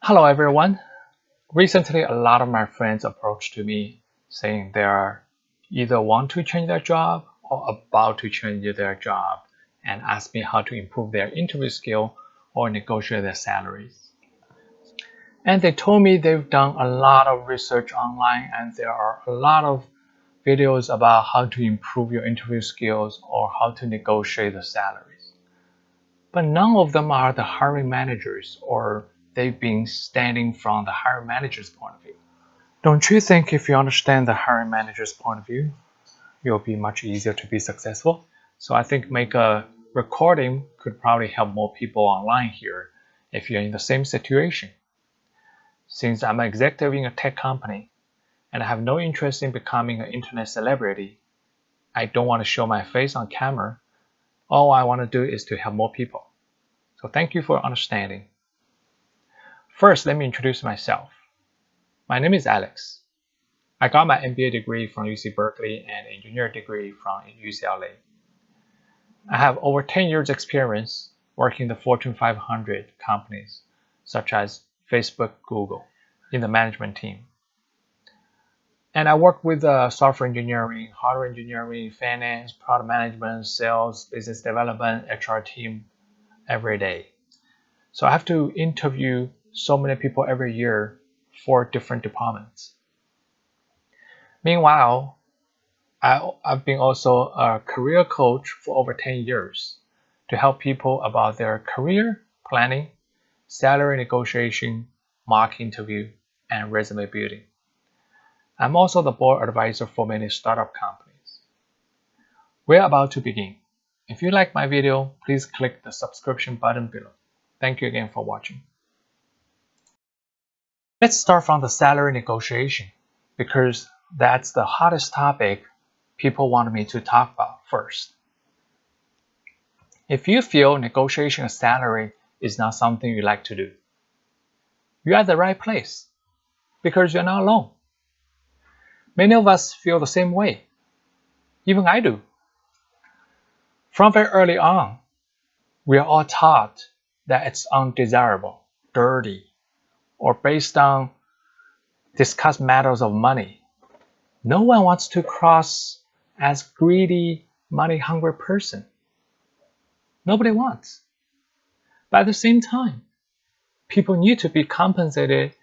Hello everyone. Recently, a lot of my friends approached to me saying they are either want to change their job or about to change their job and ask me how to improve their interview skill or negotiate their salaries. And they told me they've done a lot of research online and there are a lot of videos about how to improve your interview skills or how to negotiate the salaries. But none of them are the hiring managers or they've been standing from the hiring manager's point of view. Don't you think if you understand the hiring manager's point of view, you'll be much easier to be successful? So I think make a recording could probably help more people online here if you're in the same situation. Since I'm an executive in a tech company and I have no interest in becoming an internet celebrity, I don't want to show my face on camera. All I want to do is to help more people. So thank you for understanding. First, let me introduce myself. My name is Alex. I got my MBA degree from UC Berkeley and engineering degree from UCLA. I have over 10 years experience working in the Fortune 500 companies such as Facebook, Google in the management team. And I work with software engineering, hardware engineering, finance, product management, sales, business development, HR team every day. So I have to interview so many people every year for different departments. Meanwhile, I've been also a career coach for over 10 years to help people about their career planning, salary negotiation, mock interview, and resume building. I'm also the board advisor for many startup companies. We're about to begin. If you like my video, please click the subscription button below. Thank you again for watching. Let's start from the salary negotiation because that's the hottest topic people want me to talk about first. If you feel negotiating a salary is not something you like to do, you're at the right place because you're not alone. Many of us feel the same way. Even I do. From very early on, we are all taught that it's undesirable, dirty, or based on discuss matters of money. No one wants to cross as greedy, money-hungry person. Nobody wants. But at the same time, people need to be compensated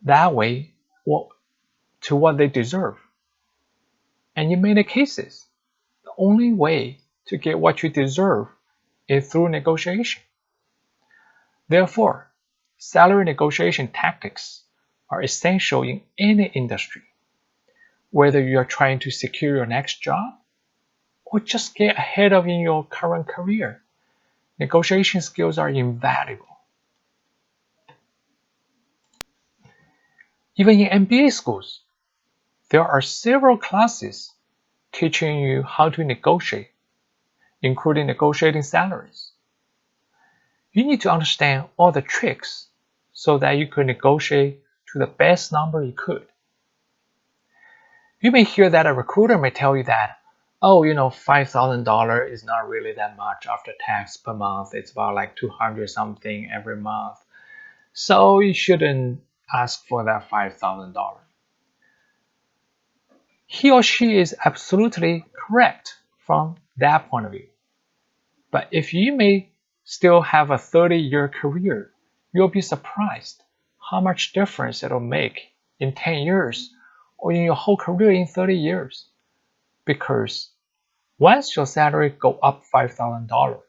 that way to what they deserve. And in many cases, the only way to get what you deserve is through negotiation. Therefore, salary negotiation tactics are essential in any industry, whether you are trying to secure your next job or just get ahead of in your current career. Negotiation skills are invaluable. Even in MBA schools, there are several classes teaching you how to negotiate, including negotiating salaries. You need to understand all the tricks so that you could negotiate to the best number you could. You may hear that a recruiter may tell you that, oh, $5,000 is not really that much after tax per month. It's about like 200 something every month. So you shouldn't ask for that $5,000. He or she is absolutely correct from that point of view. But if you may still have a 30-year career, you'll be surprised how much difference it'll make in 10 years or in your whole career in 30 years. Because once your salary go up $5,000,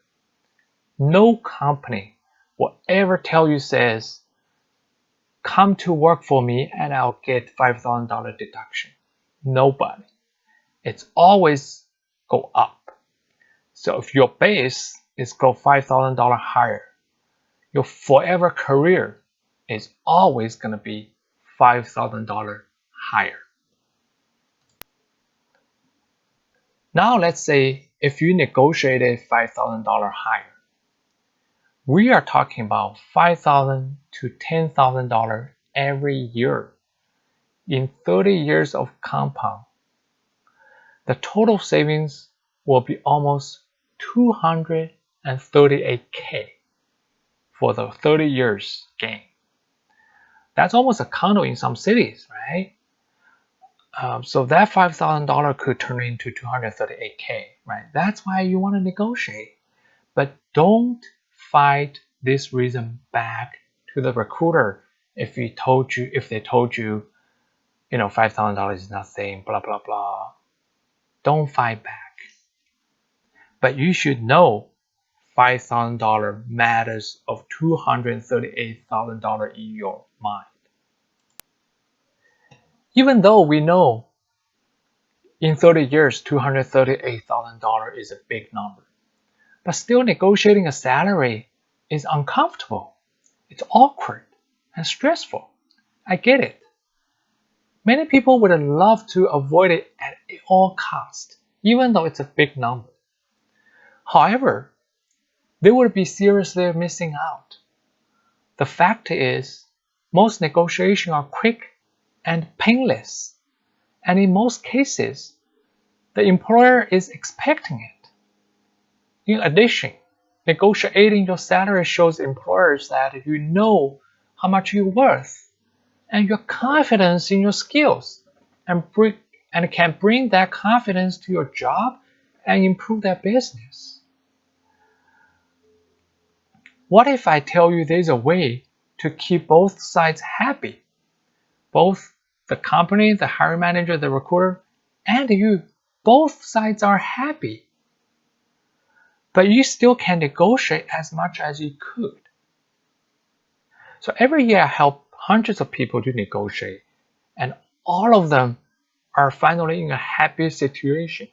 no company will ever tell you says, come to work for me and I'll get $5,000 deduction. Nobody. It's always go up. So if your base is go $5,000 higher, your forever career is always going to be $5,000 higher. Now let's say if you negotiated $5,000 higher, we are talking about $5,000 to $10,000 every year in 30 years of compound. The total savings will be almost $238K for the 30 years gain. That's almost a condo in some cities, right? So that $5,000 could turn into $238K, right? That's why you want to negotiate. But don't fight this reason back to the recruiter if they told you, $5,000 is nothing, blah, blah, blah. Don't fight back. But you should know $5,000 matters of $238,000 in your mind. Even though we know in 30 years, $238,000 is a big number. But still negotiating a salary is uncomfortable. It's awkward and stressful. I get it. Many people would love to avoid it at all costs, even though it's a big number. However, they would be seriously missing out. The fact is, most negotiations are quick and painless, and in most cases, the employer is expecting it. In addition, negotiating your salary shows employers that you know how much you're worth and your confidence in your skills, and can bring that confidence to your job and improve their business. What if I tell you there's a way to keep both sides happy? Both the company, the hiring manager, the recruiter, and you, both sides are happy. But you still can negotiate as much as you could. So every year I help hundreds of people to negotiate, and all of them are finally in a happy situation,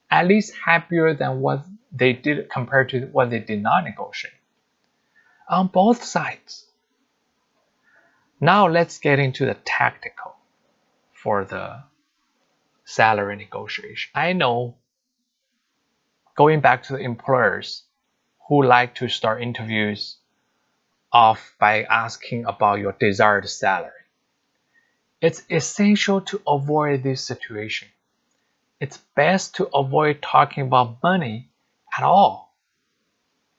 at least happier than what they did compared to what they did not negotiate. On both sides. Now let's get into the tactical for the salary negotiation. I know, going back to the employers who like to start interviews off by asking about your desired salary. It's essential to avoid this situation. It's best to avoid talking about money at all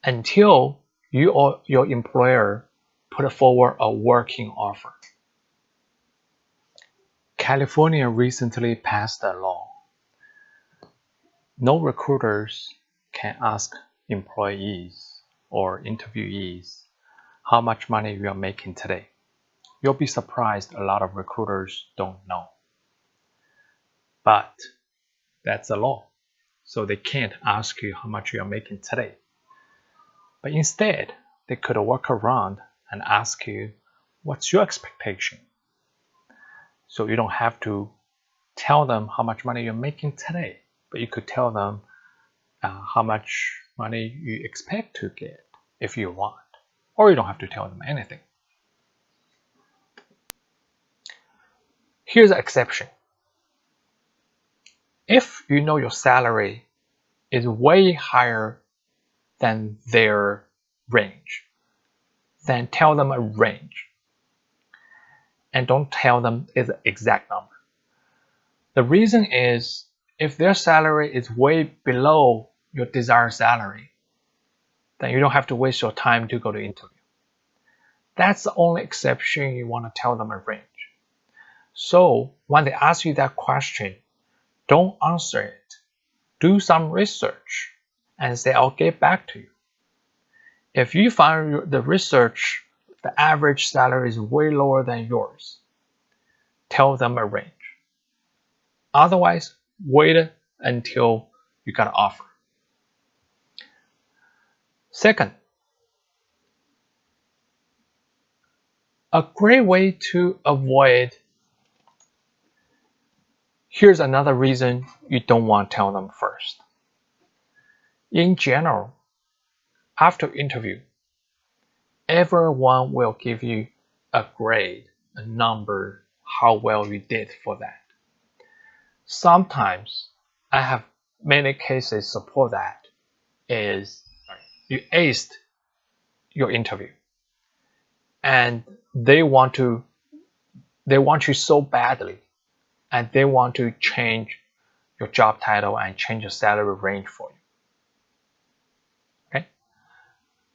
until you or your employer put forward a working offer. California recently passed a law. No recruiters can ask employees or interviewees how much money you are making today. You'll be surprised a lot of recruiters don't know. But that's a law, so they can't ask you how much you are making today. But instead, they could work around and ask you, what's your expectation? So you don't have to tell them how much money you're making today, but you could tell them how much money you expect to get if you want, or you don't have to tell them anything. Here's an exception. If you know your salary is way higher than their range, then tell them a range. And don't tell them it's an exact number. The reason is, if their salary is way below your desired salary, then you don't have to waste your time to go to interview. That's the only exception you want to tell them a range. So when they ask you that question, don't answer it. Do some research and say, I'll get back to you. If you find the research, the average salary is way lower than yours, tell them a range. Otherwise, wait until you got an offer. Second, a great way to avoid, here's another reason you don't want to tell them first. In general, after interview, everyone will give you a grade, a number, how well you did for that. Sometimes, I have many cases support that is you aced your interview and they want you so badly, and they want to change your job title and change your salary range for you. Okay.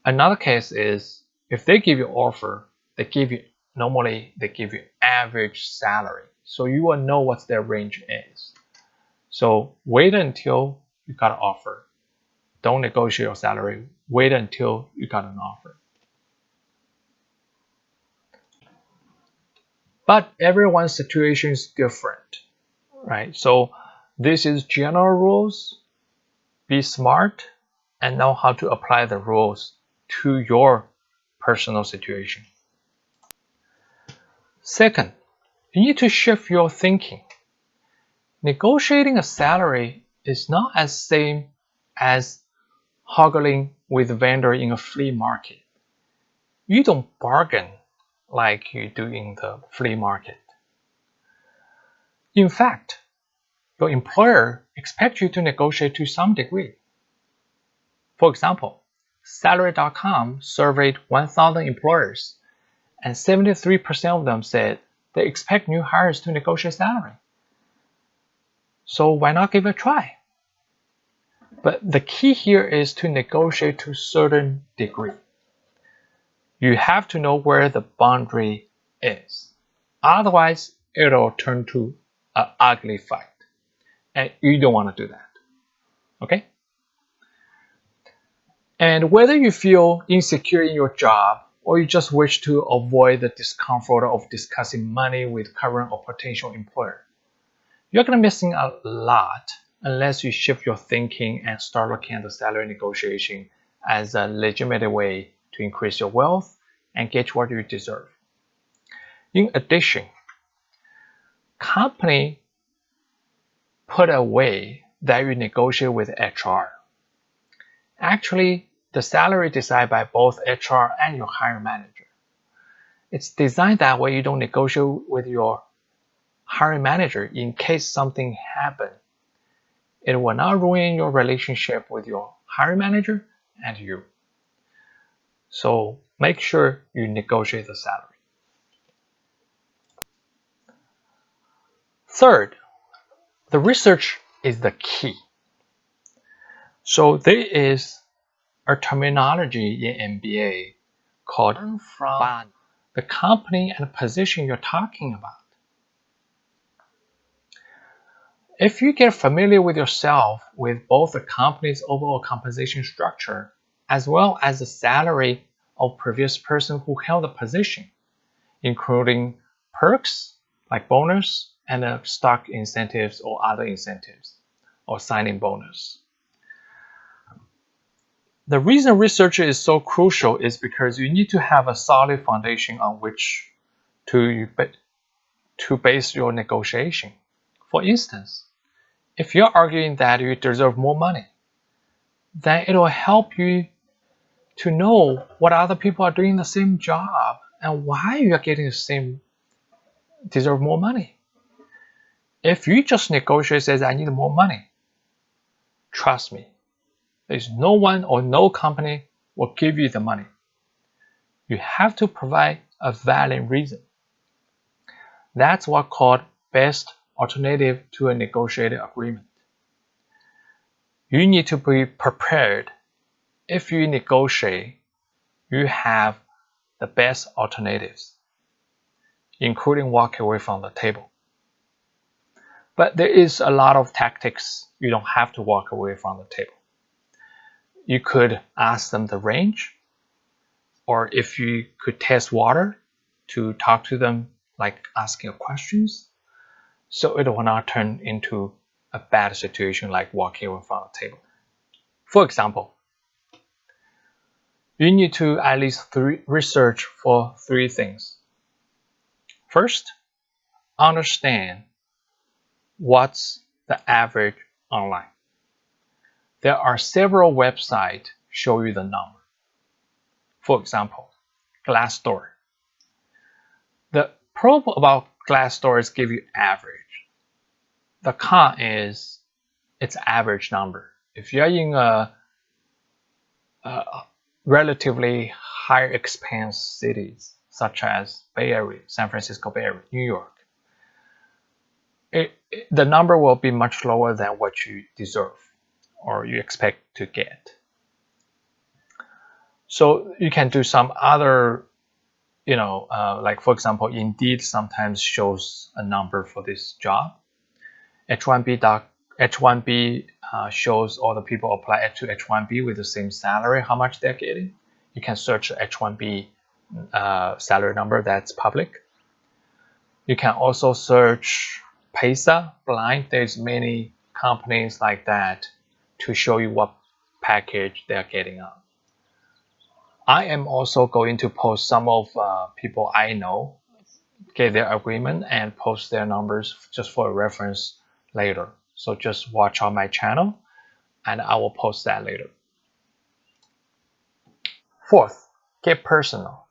Another case is if they give you offer, they give you normally they give you average salary, so you will know what their range is. So wait until you got an offer. Don't negotiate your salary. Wait until you got an offer. But everyone's situation is different, right? So this is general rules. Be smart and know how to apply the rules to your personal situation. Second, you need to shift your thinking. Negotiating a salary is not as same as haggling with a vendor in a flea market. You don't bargain like you do in the flea market. In fact, your employer expects you to negotiate to some degree. For example, Salary.com surveyed 1,000 employers, and 73% of them said they expect new hires to negotiate salary. So why not give it a try? But the key here is to negotiate to a certain degree. You have to know where the boundary is. Otherwise, it'll turn to an ugly fight. And you don't want to do that. Okay? And whether you feel insecure in your job or you just wish to avoid the discomfort of discussing money with current or potential employer, you're going to be missing a lot unless you shift your thinking and start looking at the salary negotiation as a legitimate way to increase your wealth and get what you deserve. In addition, company put a way that you negotiate with HR. Actually, the salary is decided by both HR and your hiring manager. It's designed that way you don't negotiate with your hiring manager in case something happens. It will not ruin your relationship with your hiring manager and you. So make sure you negotiate the salary. Third, the research is the key. So there is a terminology in MBA called from the company and position you're talking about. If you get familiar with yourself with both the company's overall compensation structure as well as the salary of previous person who held the position, including perks like bonus and stock incentives or other incentives or signing bonus. The reason research is so crucial is because you need to have a solid foundation on which to base your negotiation. For instance, if you're arguing that you deserve more money, then it will help you to know what other people are doing the same job and why you are getting the same deserve more money. If you just negotiate says I need more money, trust me, there's no one or no company will give you the money. You have to provide a valid reason. That's what's called best alternative to a negotiated agreement. You need to be prepared. If you negotiate, you have the best alternatives, including walking away from the table. But there is a lot of tactics. You don't have to walk away from the table. You could ask them the range, or if you could test water to talk to them like asking questions, so it will not turn into a bad situation like walking away from the table. For example, you need to at least research for 3 things. First, understand what's the average online. There are several websites show you the number. For example, Glassdoor. The problem about Glassdoor is give you average. The con is it's average number. If you're in a relatively higher expense cities such as Bay Area, San Francisco Bay Area, New York, the number will be much lower than what you deserve or you expect to get. So you can do some other like for example, Indeed sometimes shows a number for this job. H1B shows all the people apply to H1B with the same salary, how much they're getting. You can search H1B salary number that's public. You can also search PESA blind. There's many companies like that to show you what package they're getting on. I am also going to post some of people I know, get their agreement and post their numbers just for a reference later. So just watch on my channel and I will post that later. Fourth, get personal.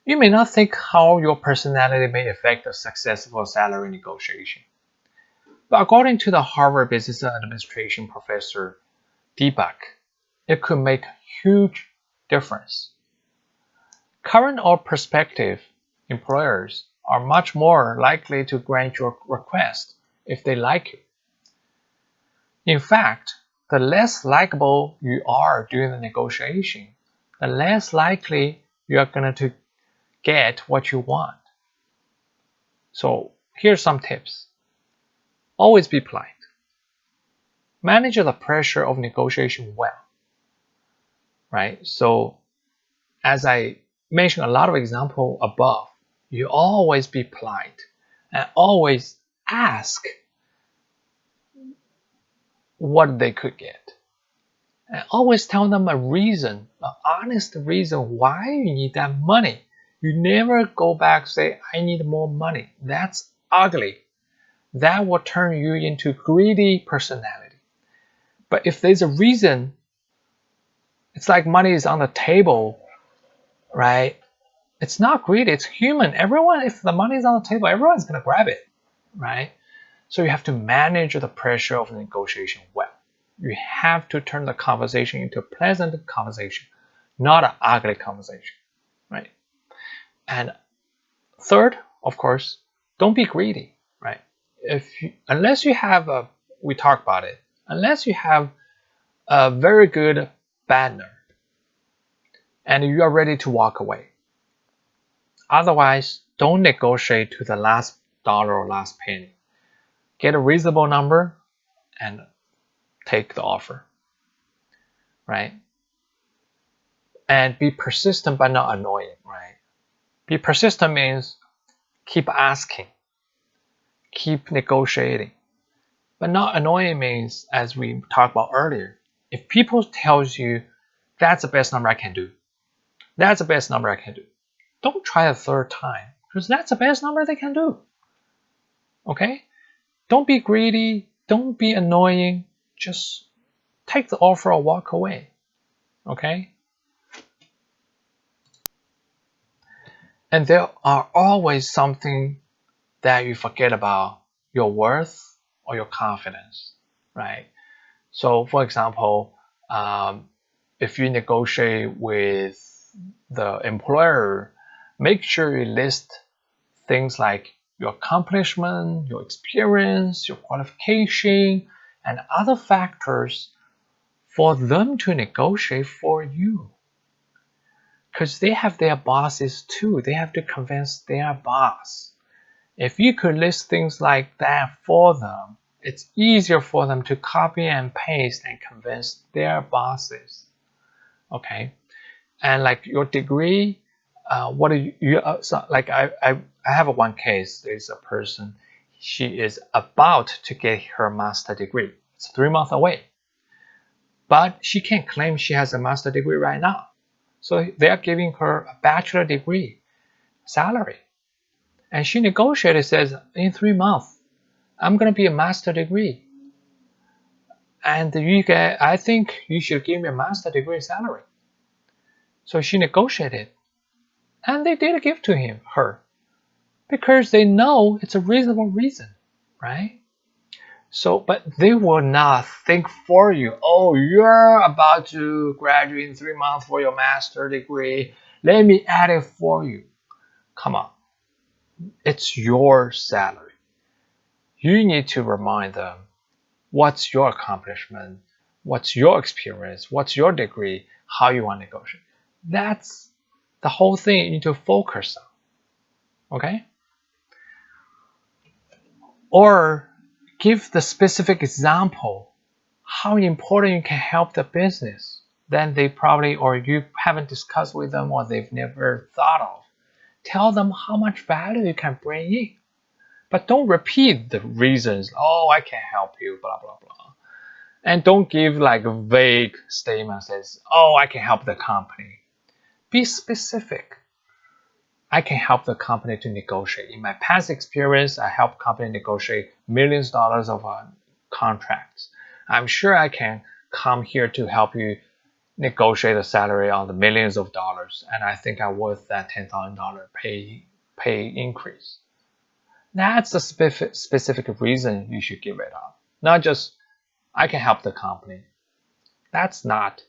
You may not think how your personality may affect a successful salary negotiation. But according to the Harvard Business Administration professor Deepak, it could make a huge difference. Current or prospective employers are much more likely to grant your request if they like you. In fact, the less likable you are during the negotiation, the less likely you are going to get what you want. So here's some tips. Always be polite. Manage the pressure of negotiation well. Right? So as I mentioned a lot of examples above, you always be polite and always ask what they could get. And always tell them a reason, an honest reason why you need that money. You never go back and say, I need more money. That's ugly. That will turn you into greedy personality. But if there's a reason, it's like money is on the table, right? It's not greedy, it's human. Everyone, if the money is on the table, everyone's going to grab it, right? So you have to manage the pressure of the negotiation well. You have to turn the conversation into a pleasant conversation, not an ugly conversation, right? And third, of course, don't be greedy, right? Unless you have we talked about it, unless you have a very good bad nerve and you are ready to walk away. Otherwise, don't negotiate to the last dollar or last penny. Get a reasonable number and take the offer, right? And be persistent but not annoying, right? Be persistent means keep asking, keep negotiating. But not annoying means, as we talked about earlier, if people tells you that's the best number I can do, that's the best number I can do, don't try a third time because that's the best number they can do. Okay? Don't be greedy, don't be annoying, just take the offer or walk away. Okay? And there are always something that you forget about, your worth or your confidence, right? So for example, if you negotiate with the employer, make sure you list things like your accomplishment, your experience, your qualification, and other factors for them to negotiate for you. Because they have their bosses too. They have to convince their boss. If you could list things like that for them, it's easier for them to copy and paste and convince their bosses. Okay? And like your degree, what are you so like I have one case. There's a person, she is about to get her master degree. It's 3 months away. But she can't claim she has a master degree right now. So they're giving her a bachelor degree salary. And she negotiated, says, in 3 months, I'm going to be a master degree. And I think you should give me a master degree salary. So she negotiated. And they did give to her. Because they know it's a reasonable reason, right? So, but they will not think for you. Oh, you're about to graduate in 3 months for your master degree. Let me add it for you. Come on. It's your salary. You need to remind them what's your accomplishment, what's your experience, what's your degree, how you want to negotiate. That's the whole thing you need to focus on. Okay? Or give the specific example how important you can help the business. Then they probably, or you haven't discussed with them, or they've never thought of. Tell them how much value you can bring in. But don't repeat the reasons. Oh, I can't help you, blah, blah, blah. And don't give like a vague statement says, oh, I can help the company. Be specific. I can help the company to negotiate. In my past experience, I helped company negotiate millions of dollars of contracts. I'm sure I can come here to help you negotiate a salary on the millions of dollars, and I think I'm worth that $10,000 pay increase. That's the specific reason you should give it up. Not just, I can help the company. That's not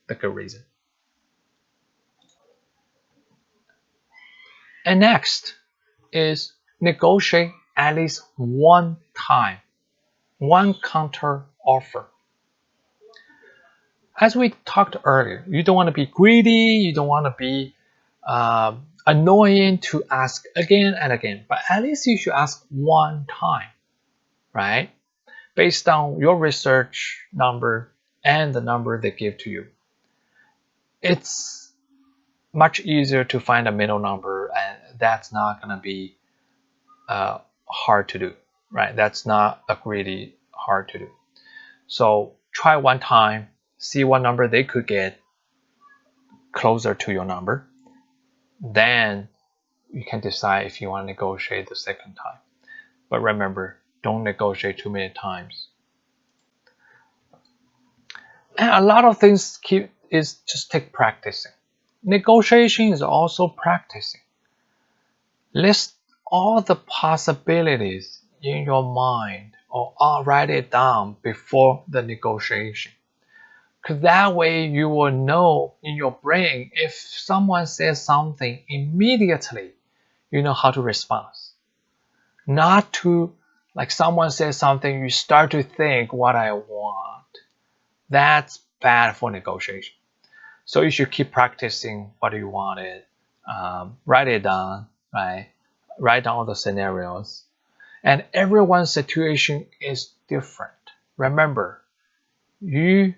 the good reason. And next is negotiate at least one time, one counter offer. As we talked earlier, you don't want to be greedy, you don't want to be annoying to ask again and again, but at least you should ask one time, right? Based on your research number and the number they give to you. It's much easier to find a middle number, and that's not going to be hard to do, right? That's not a greedy hard to do. So try one time, see what number they could get closer to your number. Then you can decide if you want to negotiate the second time. But remember, don't negotiate too many times. And a lot of things is just take practicing. Negotiation is also practicing. List all the possibilities in your mind, or write it down before the negotiation. Because that way you will know in your brain, if someone says something immediately, you know how to respond. Not to, like someone says something, you start to think what I want. That's bad for negotiation. So you should keep practicing what you wanted. Write it down, right? Write down all the scenarios. And everyone's situation is different. Remember, you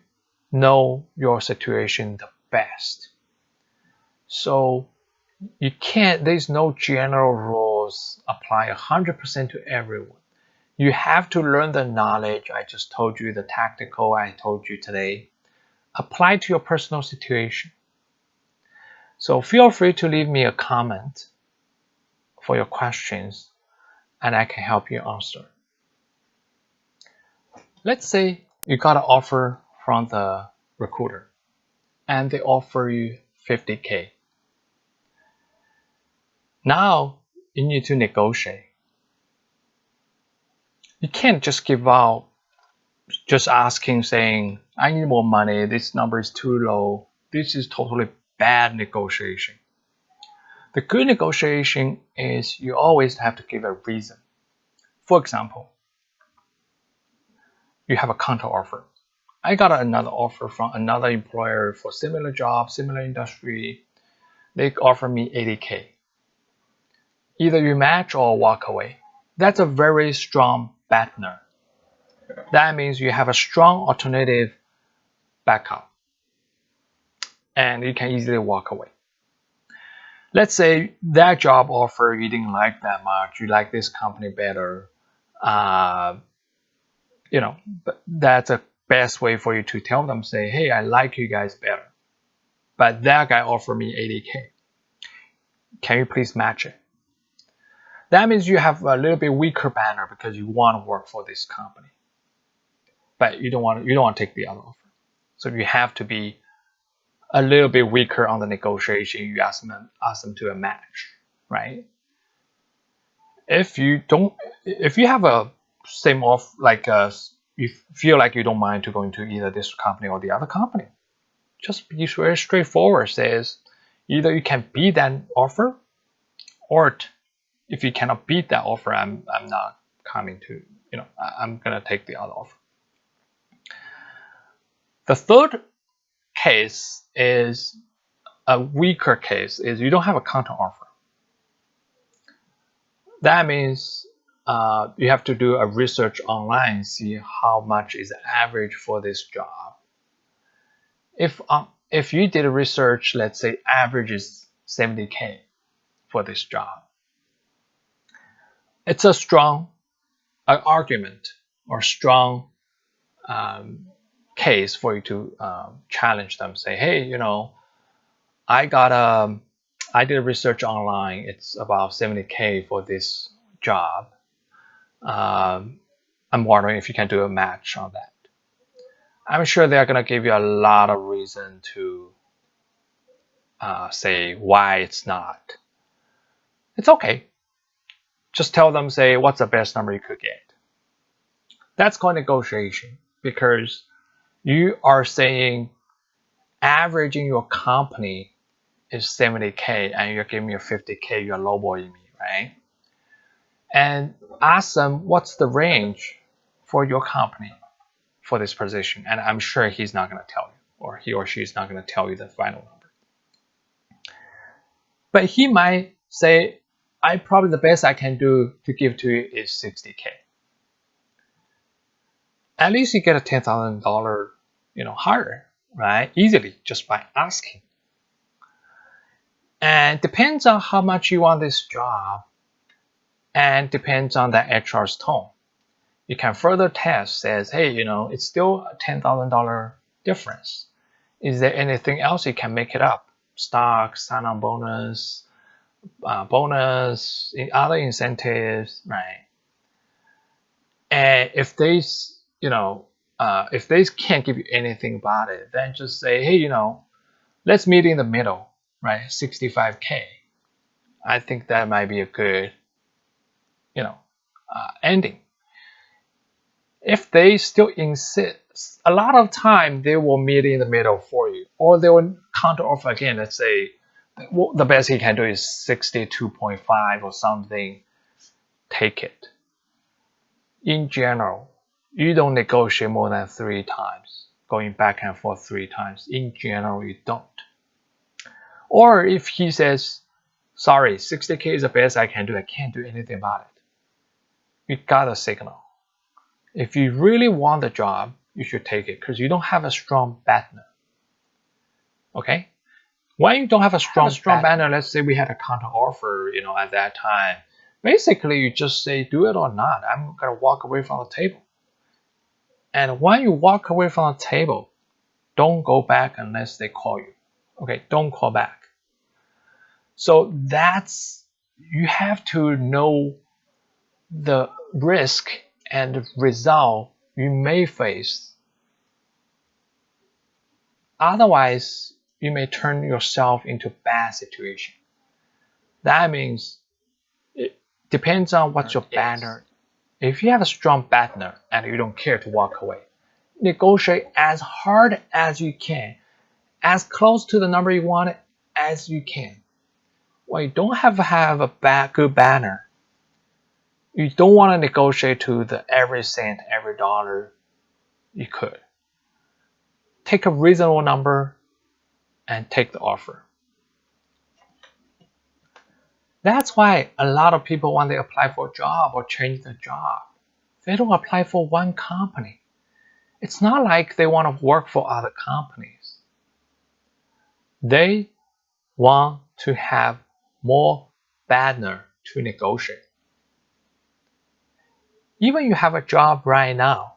know your situation the best. So you can't, there's no general rules apply 100% to everyone. You have to learn the knowledge I just told you, the tactical I told you today, apply to your personal situation. So feel free to leave me a comment for your questions, and I can help you answer. Let's say you got an offer from the recruiter, and they offer you 50K. Now you need to negotiate. You can't just give out, just asking, saying, I need more money, this number is too low. This is totally bad negotiation. The good negotiation is you always have to give a reason. For example, you have a counter offer. I got another offer from another employer for similar job, similar industry. They offer me 80K. Either you match or walk away. That's a very strong partner. That means you have a strong alternative backup, and you can easily walk away. Let's say that job offer you didn't like that much, you like this company better. That's a best way for you to tell them, say, hey, I like you guys better, but that guy offered me 80K. Can you please match it? That means you have a little bit weaker banner because you want to work for this company, but you don't want to take the other offer. So you have to be a little bit weaker on the negotiation. You ask them to a match, right? If you have a same off, like you feel like you don't mind to go into either this company or the other company, just be very straightforward. Says either you can beat that offer, or if you cannot beat that offer, I'm not coming to, I'm gonna take the other offer. The third case is a weaker case is you don't have a counter offer. That means you have to do a research online, see how much is the average for this job. If you did a research, let's say average is 70K for this job, it's a strong argument or strong case for you to challenge them. Say, hey, I did research online. It's about 70K for this job. I'm wondering if you can do a match on that. I'm sure they're gonna give you a lot of reason to say why it's not. It's okay. Just tell them, say, what's the best number you could get. That's called negotiation, because you are saying average in your company is 70K and you're giving me a 50K, you're lowballing me, right? And ask them what's the range for your company for this position. And I'm sure he's not going to tell you, or he or she is not going to tell you the final number. But he might say, probably the best I can do to give to you is 60K. At least you get a $10,000, higher, right? Easily, just by asking. And depends on how much you want this job, and depends on that HR's tone. You can further test, says, hey, it's still a $10,000 difference. Is there anything else you can make it up? Stock, sign-on bonus, other incentives, right? And if they can't give you anything about it, then just say, hey, let's meet in the middle, right? 65K. I think that might be a good, ending. If they still insist, a lot of time they will meet in the middle for you, or they will counter offer again. Let's say the best he can do is 62.5 or something. Take it. In general, you don't negotiate more than 3 times, going back and forth 3 times. In general, you don't. Or if he says, sorry, 60K is the best I can do, I can't do anything about it, you got a signal. If you really want the job, you should take it, because you don't have a strong partner. Okay? When you don't have a strong partner, let's say we had a counter offer, at that time. Basically, you just say, do it or not. I'm gonna walk away from the table. And when you walk away from the table, don't go back unless they call you. Okay, don't call back. So you have to know the risk and result you may face. Otherwise, you may turn yourself into a bad situation. That means it depends on what your partner. If you have a strong partner and you don't care to walk away, negotiate as hard as you can, as close to the number you want as you can. When you don't have a good partner, you don't want to negotiate to the every cent, every dollar you could. Take a reasonable number and take the offer. That's why a lot of people, when they apply for a job or change the job, they don't apply for one company. It's not like they want to work for other companies. They want to have more partner to negotiate. Even you have a job right now.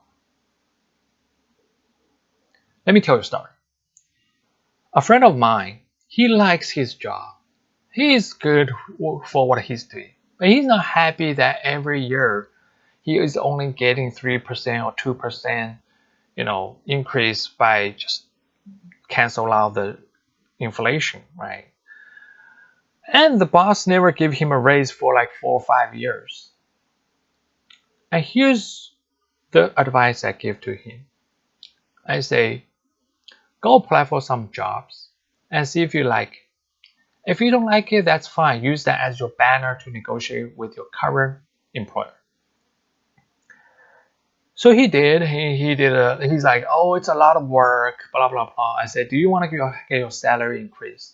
Let me tell you a story. A friend of mine, he likes his job. He is good for what he's doing. But he's not happy that every year he is only getting 3% or 2%, increase by just cancel out the inflation, right? And the boss never gave him a raise for like 4 or 5 years. And here's the advice I give to him. I say, go apply for some jobs and see if you like it. If you don't like it, that's fine. Use that as your banner to negotiate with your current employer. So he did. He's like, oh, it's a lot of work, blah, blah, blah. I said, do you want to get your salary increase?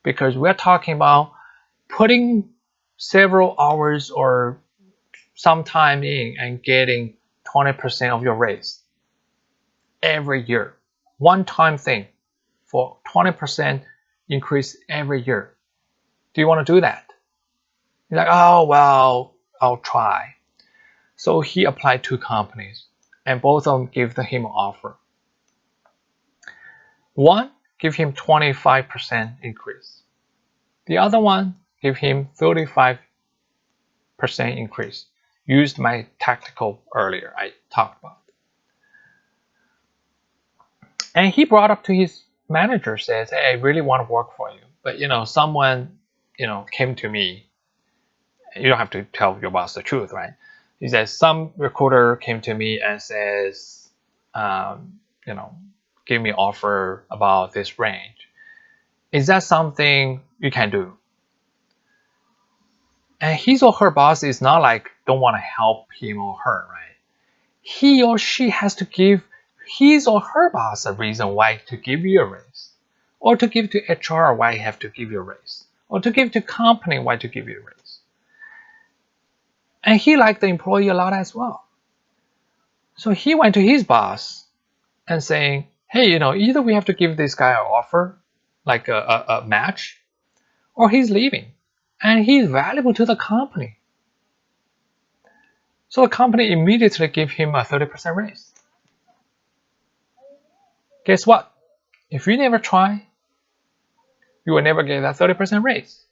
because we're talking about putting several hours or some time in and getting 20% of your raise every year. One-time thing for 20% increase every year. Do you want to do that? He's like, oh, well, I'll try. So he applied to companies, and both of them gave him an offer. One give him 25% increase. The other one give him 35% increase. Used my tactical earlier, I talked about. And he brought up to his manager, says, hey, I really want to work for you. But, someone, came to me. You don't have to tell your boss the truth, right? He says, some recruiter came to me and says, give me offer about this range. Is that something you can do? And his or her boss is not like don't want to help him or her, right? He or she has to give his or her boss a reason why to give you a raise, or to give to HR why you have to give you a raise, or to give to company why to give you a raise. And he liked the employee a lot as well. So he went to his boss and saying, hey, either we have to give this guy an offer, like a match, or he's leaving. And he's valuable to the company. So the company immediately gave him a 30% raise. Guess what? If you never try, you will never get that 30% raise.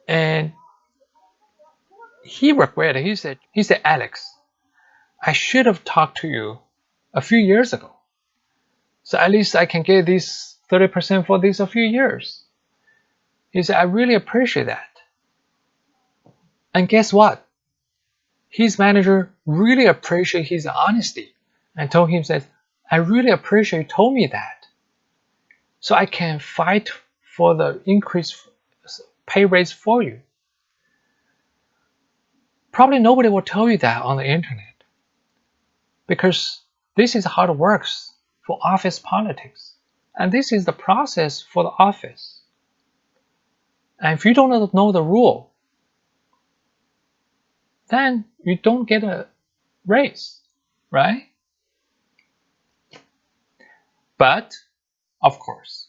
And he regretted. He said, Alex, I should have talked to you a few years ago. So at least I can get this 30% for this a few years. He said, I really appreciate that. And guess what? His manager really appreciated his honesty and told him that, I really appreciate you told me that. So I can fight for the increased pay raise for you. Probably nobody will tell you that on the internet, because this is how it works for office politics. And this is the process for the office. And if you don't know the rule, then you don't get a raise, right? But, of course,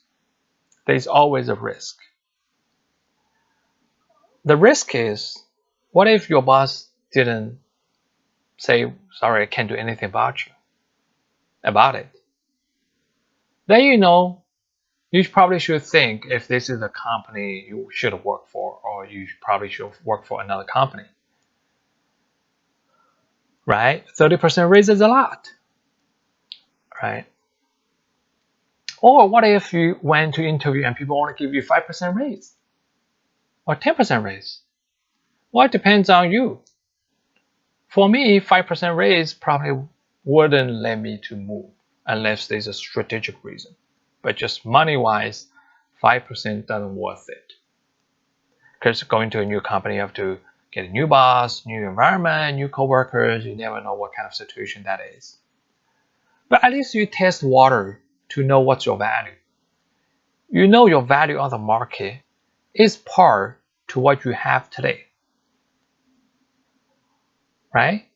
there's always a risk. The risk is, what if your boss didn't say, sorry, I can't do anything about it? Then you probably should think if this is a company you should work for, or you probably should work for another company. Right? 30% raise is a lot. Right? Or what if you went to interview and people want to give you 5% raise? Or 10% raise? Well, it depends on you. For me, 5% raise probably wouldn't let me to move unless there's a strategic reason. But just money-wise, 5% doesn't worth it. Because going to a new company, you have to get a new boss, new environment, new coworkers. You never know what kind of situation that is. But at least you test water to know what's your value. You know your value on the market is par to what you have today. Right?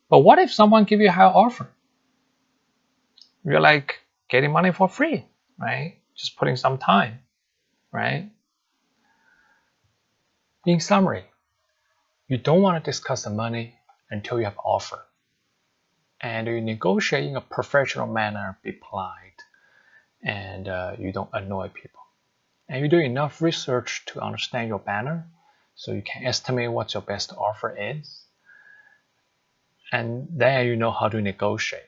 But what if someone give you a higher offer? You're like getting money for free, right? Just putting some time, right? In summary, you don't want to discuss the money until you have offer. And you negotiate in a professional manner, be polite, and you don't annoy people. And you do enough research to understand your banner, so you can estimate what your best offer is. And then you know how to negotiate.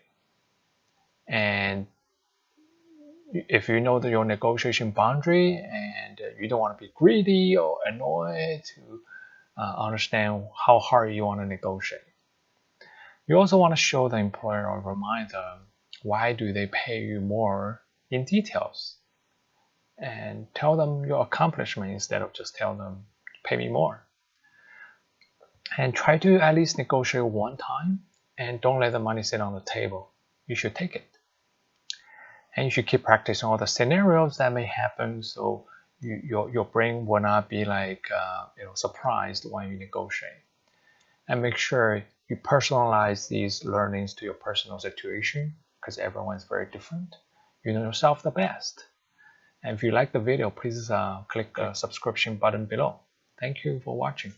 And if you know your negotiation boundary and you don't want to be greedy or annoyed, to understand how hard you want to negotiate. You also want to show the employer or remind them why do they pay you more in details, and tell them your accomplishment instead of just tell them pay me more. And try to at least negotiate one time, and don't let the money sit on the table. You should take it. And you should keep practicing all the scenarios that may happen, so your brain will not be like surprised when you negotiate. And make sure you personalize these learnings to your personal situation, because everyone's very different. You know yourself the best. And if you like the video, please click the subscription button below. Thank you for watching.